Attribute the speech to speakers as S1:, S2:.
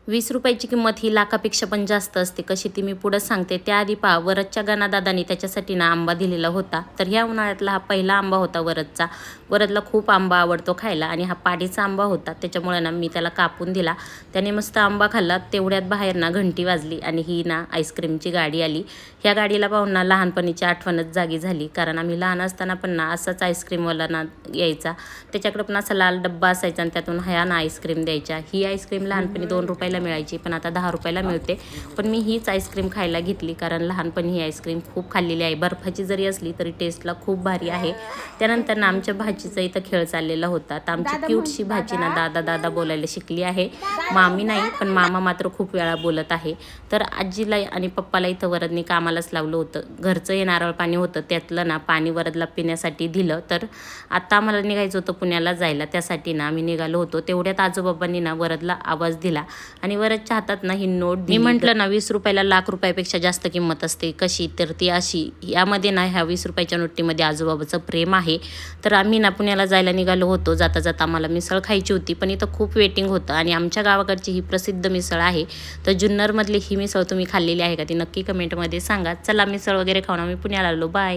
S1: 20 रुपयाची किंमत ही लाखापेक्षा पण जास्त असते, कशी ती मी पुढं सांगते. त्याआधी पहा, वरदच्या गणादादांनी त्याच्यासाठी ना आंबा दिलेला होता. तर ह्या उन्हाळ्यातला हा पहिला आंबा होता वरदचा. वरदला खूप आंबा आवडतो खायला आणि हा पाडीचा आंबा होता, त्याच्यामुळे ना मी त्याला कापून दिला. त्याने मस्त आंबा खाल्ला. तेवढ्यात बाहेर ना घंटी वाजली आणि ही ना आईस्क्रीमची गाडी आली. ह्या गाडीला पाहून ना लहानपणीची आठवणच जागी झाली, कारण आम्ही लहान असताना पण ना असाच आईस्क्रीमवाला ना यायचा. त्याच्याकडे पण असा लाल डब्बा असायचा आणि त्यातून ह्या ना आईस्क्रीम द्यायच्या. ही आईस्क्रीम लहानपणी 2 रुपयाला मिळायची, पण आता 10 रुपयाला मिळते. पण मी हीच आईस्क्रीम खायला घेतली, कारण लहानपणी ही आईस्क्रीम खूप खाल्लेली आहे. बर्फाची जरी असली तरी टेस्टला खूप भारी आहे. त्यानंतर ना आमच्या भाचीचा इथं खेळ चाललेला होता. तर आमची क्यूटशी भाची ना दादा दादा बोलायला शिकली आहे. मामी नाही, पण मामा मात्र खूप वेळा बोलत आहे. तर आजीला आणि पप्पाला इथं वरदने कामालाच लावलं होतं. घरचं हे नारळ पाणी होतं, त्यातलं ना पाणी वरदला पिण्यासाठी दिलं. तर आता आम्हाला निघायचं होतं पुण्याला जायला, त्यासाठी ना आम्ही निघालो होतो. तेवढ्यात आजोबाबांनी ना वरदला आवाज दिला आणि वरदच्या हातात ना ही नोट दिली. मी म्हटलं ना 20 रुपयाला लाख रुपयापेक्षा जास्त किंमत असते. कशी? तर ती अशी. यामध्ये ना ह्या 20 रुपयाच्या नोटीमध्ये आजोबाबाचं प्रेम आहे. तर आम्ही ना पुण्याला जायला निघालो होतो. जाता जाता आम्हाला मिसळ खायची होती, पण इथं खूप वेटिंग होतं आणि आमच्या गावाकडची ही प्रसिद्ध मिसळ आहे. तर जुन्नरमधली ही मिसळ तुम्ही खाल्लेली आहे का? ती नक्की कमेंटमध्ये सांगा. चला, मिसळ वगैरे खाऊन आम्ही पुण्याला आलो. बाय.